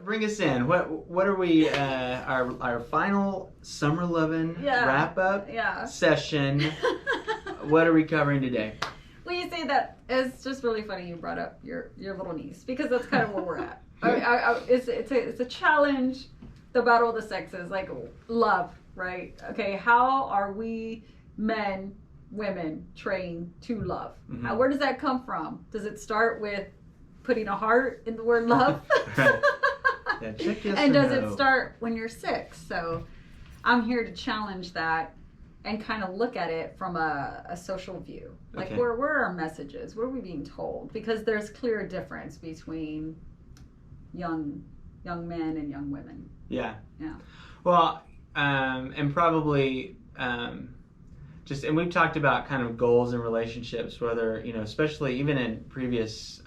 bring us in. What are we? Our final summer lovin' wrap up session. What are we covering today? Well, you say that it's just really funny. You brought up your little niece because that's kind of where we're at. It's a challenge. The battle of the sexes, like love, right? Okay, how are we men, women trained to love? Mm-hmm. Where does that come from? Does it start with putting a heart in the word love? Right. Yeah, check yes and or does no. it start when you're 6? So I'm here to challenge that and kind of look at it from a social view. Like, okay. where are our messages? What are we being told? Because there's clear difference between young men and young women. Yeah. Yeah. Well, and probably and we've talked about kind of goals in relationships, whether, especially even in previous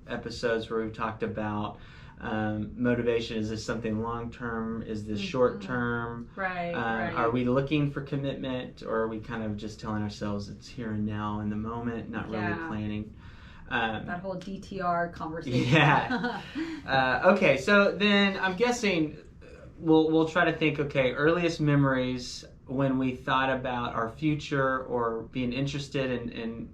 episodes where we've talked about motivation. Is this something long term? Is this short term? Right, right. Are we looking for commitment, or are we kind of just telling ourselves it's here and now in the moment, not really planning? That whole DTR conversation. Yeah. Okay, so then I'm guessing we'll try to think, okay, earliest memories when we thought about our future or being interested in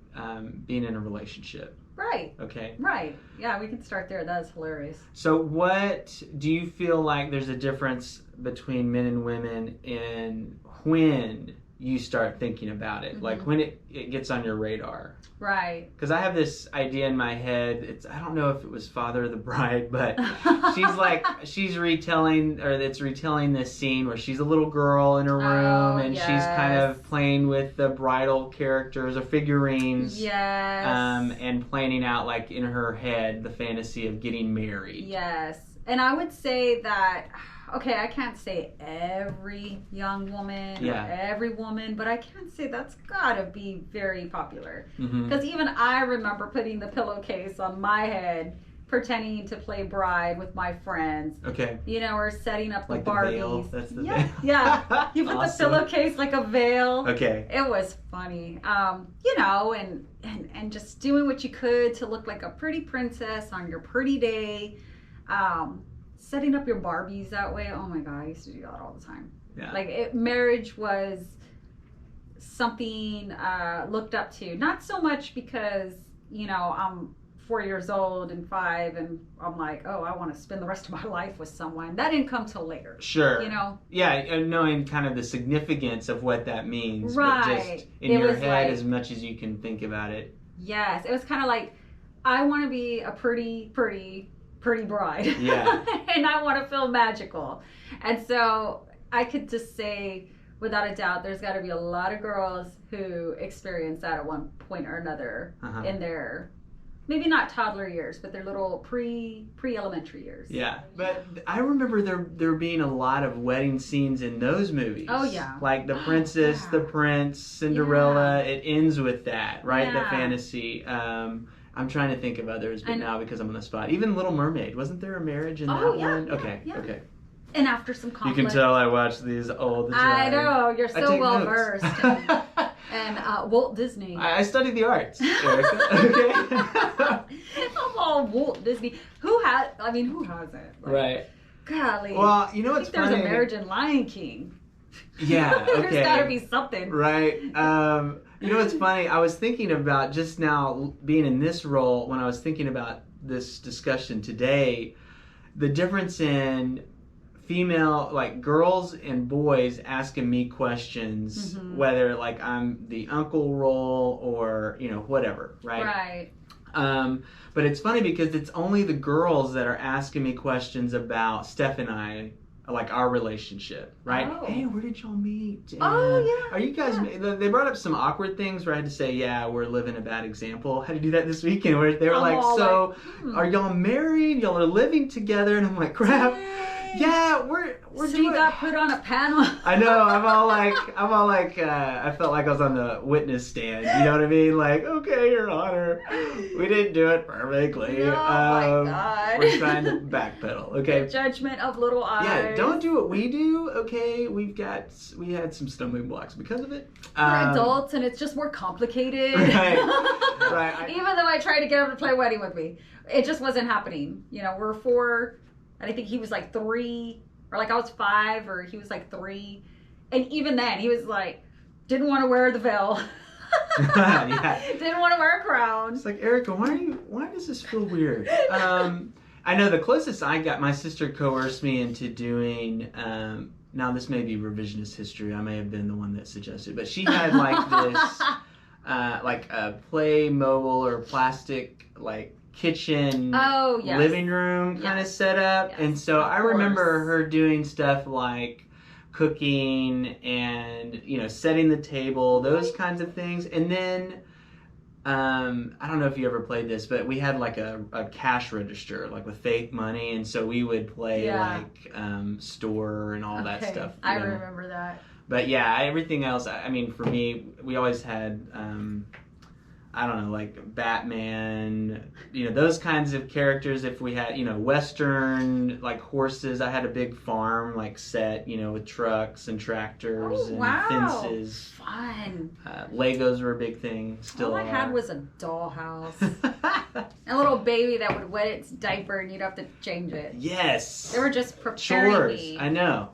being in a relationship. Right. Okay. Right. Yeah, we can start there. That's hilarious. So what do you feel like there's a difference between men and women in when you start thinking about it, like when it gets on your radar? Right. Because I have this idea in my head. I don't know if it was Father of the Bride, but she's retelling this scene where she's a little girl in her room and she's kind of playing with the bridal characters or figurines. Yes. And planning out, like, in her head the fantasy of getting married. Yes. And I would say that, okay, I can't say every young woman or every woman, but I can say that's gotta be very popular. Because even I remember putting the pillowcase on my head, pretending to play bride with my friends. Okay. Or setting up the like Barbies. The veil. That's the veil. Yeah. You put the pillowcase like a veil. Okay. It was funny. And just doing what you could to look like a pretty princess on your pretty day. Setting up your Barbies that way. Oh my God, I used to do that all the time. Yeah. Like, marriage was something looked up to. Not so much because, I'm 4 years old and 5 and I'm like, oh, I want to spend the rest of my life with someone. That didn't come till later. Sure. Yeah, knowing kind of the significance of what that means. Right. But just in your head, as much as you can think about it. Yes. It was kind of like, I want to be a pretty bride. Yeah. And I want to feel magical. And so I could just say, without a doubt, there's got to be a lot of girls who experience that at one point or another in their, maybe not toddler years, but their little pre-elementary years. Yeah. But I remember there being a lot of wedding scenes in those movies. Oh, yeah. Like the princess, the prince, Cinderella. It ends with that, right? The fantasy. I'm trying to think of others, but now because I'm on the spot. Even Little Mermaid. Wasn't there a marriage in that one? Okay. And after some conflict. You can tell I watch these all the time. I know. You're so well versed. And Walt Disney. I studied the arts, Erika. Okay. I'm all Walt Disney. Who hasn't? Like, right. Golly. Well, you know what's funny? There's a marriage in Lion King. Yeah, okay. There's got to be something. Right. You know what's funny? I was thinking about just now being in this role when I was thinking about this discussion today, the difference in female, like girls and boys asking me questions, whether like I'm the uncle role or, whatever, right? Right. But it's funny because it's only the girls that are asking me questions about Steph and I, like our relationship, right? Oh. Hey, where did y'all meet? And yeah. Are you guys? Yeah. They brought up some awkward things where I had to say, yeah, we're living a bad example. I had to do that this weekend where they were are y'all married? Y'all are living together? And I'm like, crap. Dang. Yeah, we're so doing. You got put on a panel. I know. I'm all like. I felt like I was on the witness stand. You know what I mean? Like, okay, Your Honor, we didn't do it perfectly. Oh my God. We're trying to backpedal. Okay. The judgment of little eyes. Yeah, don't do what we do. Okay, we had some stumbling blocks because of it. We're adults, and it's just more complicated. Right. Right. Even though I tried to get him to play wedding with me, it just wasn't happening. We're 4 and I think he was like 3, or like I was 5, or he was like 3, and even then he was like didn't want to wear the veil. Yeah. Didn't want to wear a crown. It's like, Erika, why does this feel weird? I know the closest I got, my sister coerced me into doing, now this may be revisionist history, I may have been the one that suggested, but she had like this, like a Playmobil or plastic, like kitchen, living room kind of setup. Yes, and so I remember her doing stuff like cooking and, you know, setting the table, those kinds of things. And then, I don't know if you ever played this, but we had like a cash register, like with fake money, and so we would play like store and all that stuff. I remember that. But yeah, everything else, I mean, for me, we always had, I don't know, like Batman, you know, those kinds of characters. If we had, you know, Western, like horses, I had a big farm, like set, you know, with trucks and tractors and fences. Fun. Legos were a big thing, still All I had was a dollhouse. A little baby that would wet its diaper and you'd have to change it. Yes. They were just preparing Chores. me. I know.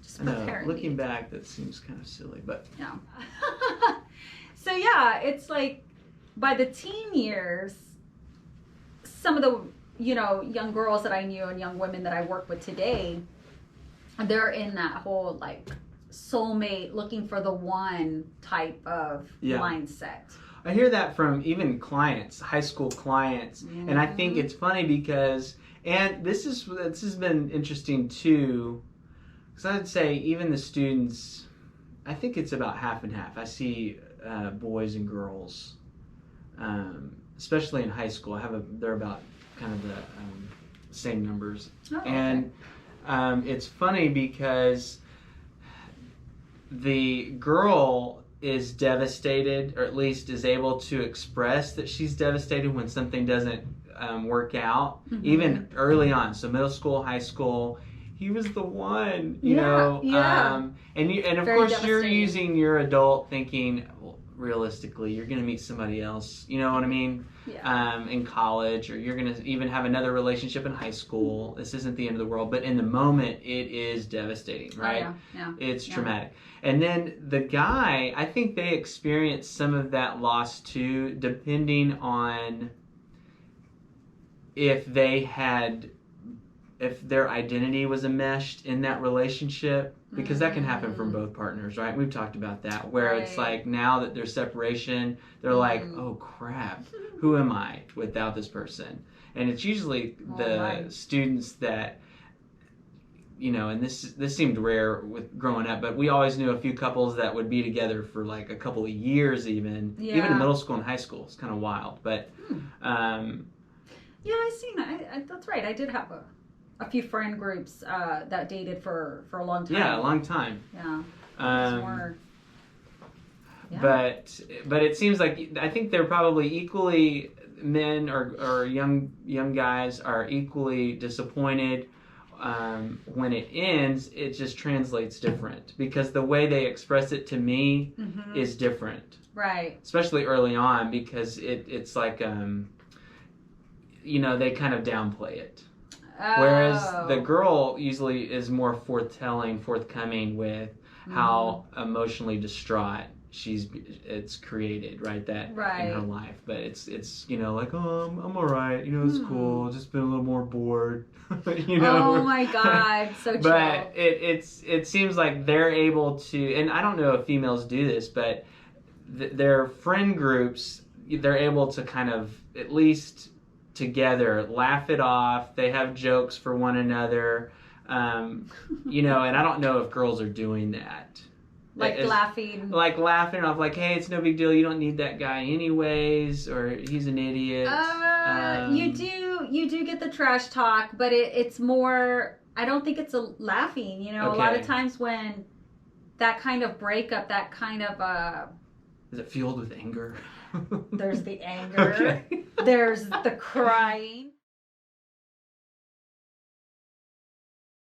Just preparing me. Looking back, that seems kind of silly, but. Yeah. So yeah, it's like, by the teen years, some of the, you know, young girls that I knew and young women that I work with today, they're in that whole like soulmate, looking for the one type of mindset. I hear that from even clients, high school clients, and I think it's funny because, and this has been interesting too, because I'd say even the students, I think it's about half and half. I see boys and girls. Especially in high school, they're about kind of the same numbers. And it's funny because the girl is devastated, or at least is able to express that she's devastated when something doesn't work out, even early on. So middle school, high school, he was the one, you know. And of course you're using your adult thinking, well, realistically, you're going to meet somebody else, you know what I mean? In college, or you're going to even have another relationship in high school. This isn't the end of the world, but in the moment, it is devastating, right? It's traumatic. And then the guy, I think they experience some of that loss too, depending on if their identity was enmeshed in that relationship, because that can happen from both partners, right? We've talked about that, where it's like now that there's separation, they're like, oh crap, who am I without this person? And it's usually the students that, you know, and this seemed rare with growing up, but we always knew a few couples that would be together for like a couple of years even in middle school and high school. It's kind of wild, but yeah, I've seen that. That's right. I did have a few friend groups that dated for a long time. Yeah, a long time. Yeah. But it seems like, I think they're probably equally, men or young guys are equally disappointed when it ends. It just translates different because the way they express it to me is different. Right. Especially early on, because it's like, you know, they kind of downplay it. Whereas the girl usually is more forthcoming with how emotionally distraught it's created, right? That in her life. But it's you know, like, oh, I'm all right, you know, it's cool, just been a little more bored. You know? Oh my God, so chill. But it seems like they're able to, and I don't know if females do this, but their friend groups, they're able to kind of at least together laugh it off. They have jokes for one another, you know, and I don't know if girls are doing that, laughing off, like, hey, it's no big deal, you don't need that guy anyways, or he's an idiot. You do get the trash talk, but it's more, I don't think it's a laughing, you know. A lot of times when that kind of breakup, that kind of is it fueled with anger? There's the anger. There's the crying.